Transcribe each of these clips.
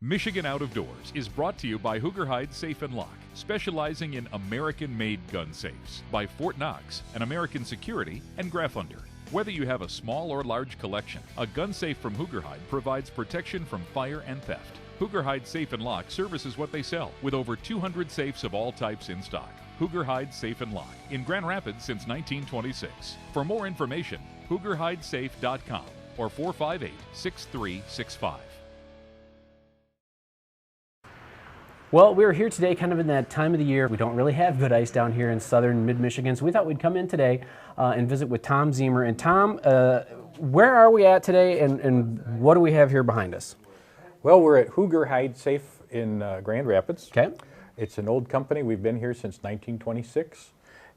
Michigan Out of Doors is brought to you by Hoogerhyde Safe & Lock, specializing in American-made gun safes, by Fort Knox, an American Security, and Graffunder. Whether you have a small or large collection, a gun safe from Hoogerhyde provides protection from fire and theft. Hoogerhyde Safe & Lock services what they sell, with over 200 safes of all types in stock. Hoogerhyde Safe & Lock, in Grand Rapids since 1926. For more information, hoogerhydesafe.com or 458-6365. Well, we're here today kind of in that time of the year. We don't really have good ice down here in southern mid-Michigan, so we thought we'd come in today and visit with Tom Ziemer. And Tom, where are we at today, and what do we have here behind us? Well, we're at Hoogerhyde Safe in Grand Rapids. Okay. It's an old company. We've been here since 1926,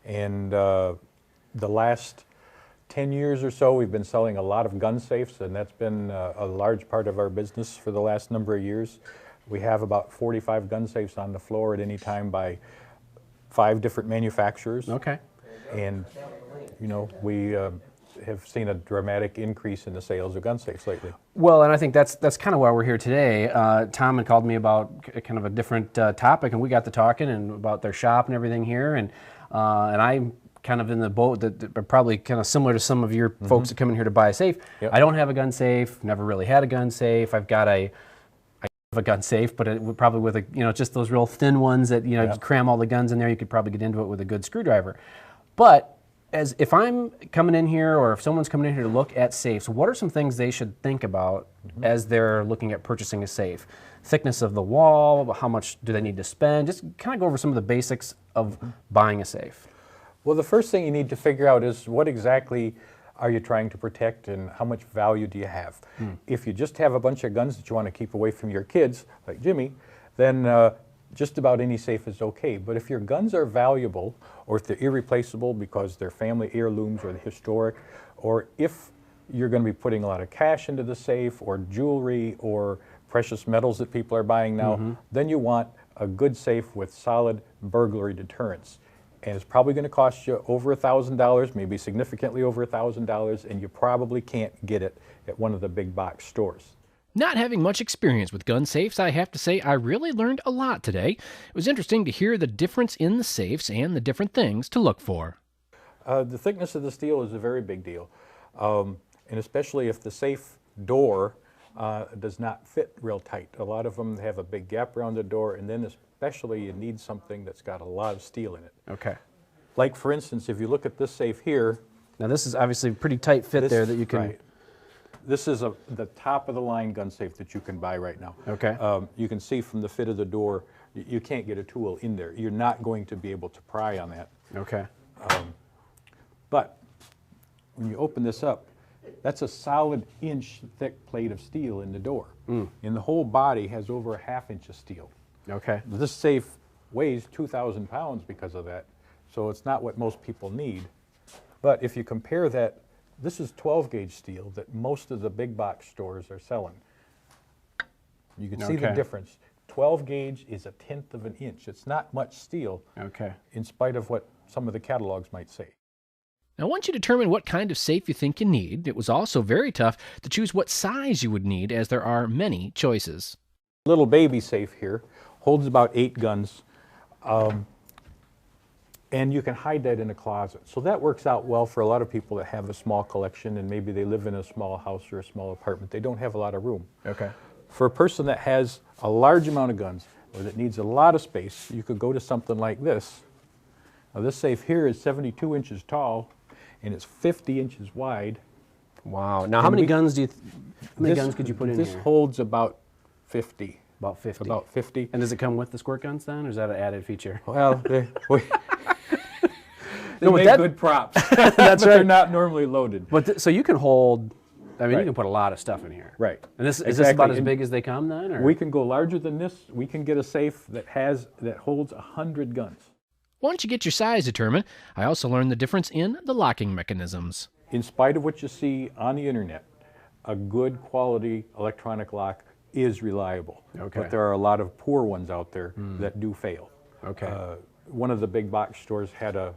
and the last 10 years or so we've been selling a lot of gun safes, and that's been a large part of our business for the last number of years. We have about 45 gun safes on the floor at any time by 5 different manufacturers. Okay. And, you know, we have seen a dramatic increase in the sales of gun safes lately. Well, and I think that's kind of why we're here today. Tom had called me about kind of a different topic, and we got to talking and about their shop and everything here. And I'm kind of in the boat that are probably kind of similar to some of your folks that come in here to buy a safe. Yep. I don't have a gun safe, never really had a gun safe. I've got a gun safe, but it would probably with a, you know, just those real thin ones that, you know, you cram all the guns in there, you could probably get into it with a good screwdriver. But as if I'm coming in here, or if someone's coming in here to look at safes, what are some things they should think about as they're looking at purchasing a safe? Thickness of the wall, how much do they need to spend? Just kind of go over some of the basics of buying a safe. Well, the first thing you need to figure out is what exactly are you trying to protect, and how much value do you have? If you just have a bunch of guns that you want to keep away from your kids, like Jimmy, then just about any safe is okay. But if your guns are valuable, or if they're irreplaceable because they're family heirlooms or historic, or if you're going to be putting a lot of cash into the safe, or jewelry, or precious metals that people are buying now, then you want a good safe with solid burglary deterrence. And it's probably going to cost you over $1,000, maybe significantly over $1,000, and you probably can't get it at one of the big box stores. Not having much experience with gun safes, I have to say I really learned a lot today. It was interesting to hear the difference in the safes and the different things to look for. The thickness of the steel is a very big deal, and especially if the safe door does not fit real tight. A lot of them have a big gap around the door, and then especially you need something that's got a lot of steel in it. Okay. Like, for instance, if you look at this safe here. Now this is obviously a pretty tight fit there that you can... Right. This is the top of the line gun safe that you can buy right now. Okay. You can see from the fit of the door, you can't get a tool in there. You're not going to be able to pry on that. Okay. But when you open this up, that's a solid inch thick plate of steel in the door. And the whole body has over a ½ inch of steel. Okay. This safe weighs 2,000 pounds because of that, so it's not what most people need. But if you compare that, this is 12 gauge steel that most of the big box stores are selling. You can see the difference. 12 gauge is 1/10 of an inch. It's not much steel, in spite of what some of the catalogs might say. Now, once you determine what kind of safe you think you need, it was also very tough to choose what size you would need, as there are many choices. Little baby safe here holds about 8 guns, and you can hide that in a closet. So that works out well for a lot of people that have a small collection, and maybe they live in a small house or a small apartment. They don't have a lot of room. Okay. For a person that has a large amount of guns, or that needs a lot of space, you could go to something like this. Now, this safe here is 72 inches tall, and it's 50 inches wide. Wow. Now, how many guns do you? How many guns could you put in here? This holds about 50. About 50. About 50. And does it come with the squirt guns then, or is that an added feature? Well, they No, make that- good props. That's but they're right. not normally loaded. But so you can hold. I mean, Right. you can put a lot of stuff in here. Right. And this is this Exactly. about as And big as they come then, or? we can go larger than this. We can get a safe that holds 100 guns. Once you get your size determined, I also learned the difference in the locking mechanisms. In spite of what you see on the internet, a good quality electronic lock is reliable. Okay. But there are a lot of poor ones out there that do fail. Okay. One of the big box stores had a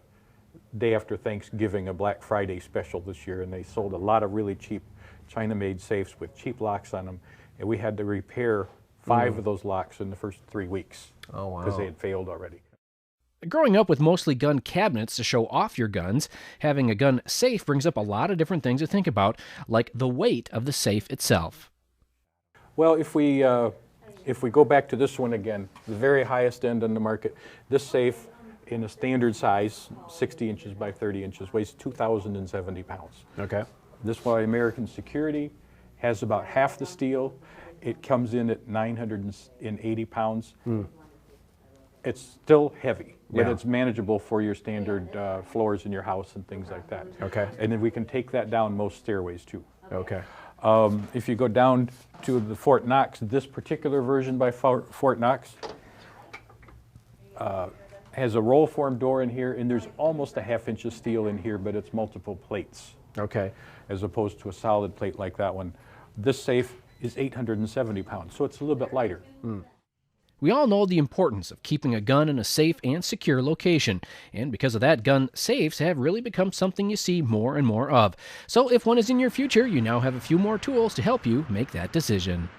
day after Thanksgiving, a Black Friday special this year, and they sold a lot of really cheap China-made safes with cheap locks on them, and we had to repair 5 of those locks in the first 3 weeks. Oh, wow. Because they had failed already. Growing up with mostly gun cabinets to show off your guns, having a gun safe brings up a lot of different things to think about, like the weight of the safe itself. Well, if we go back to this one again, the very highest end on the market, this safe in a standard size, 60 inches by 30 inches, weighs 2,070 pounds. Okay. This one, American Security, has about half the steel. It comes in at 980 pounds. It's still heavy, but Yeah. it's manageable for your standard floors in your house and things like that. Okay. And then we can take that down most stairways too. Okay. If you go down to the Fort Knox, this particular version by Fort Knox has a roll form door in here, and there's almost a ½ inch of steel in here, but it's multiple plates. Okay. As opposed to a solid plate like that one. This safe is 870 pounds, so it's a little bit lighter. We all know the importance of keeping a gun in a safe and secure location, and because of that, gun safes have really become something you see more and more of. So if one is in your future, you now have a few more tools to help you make that decision.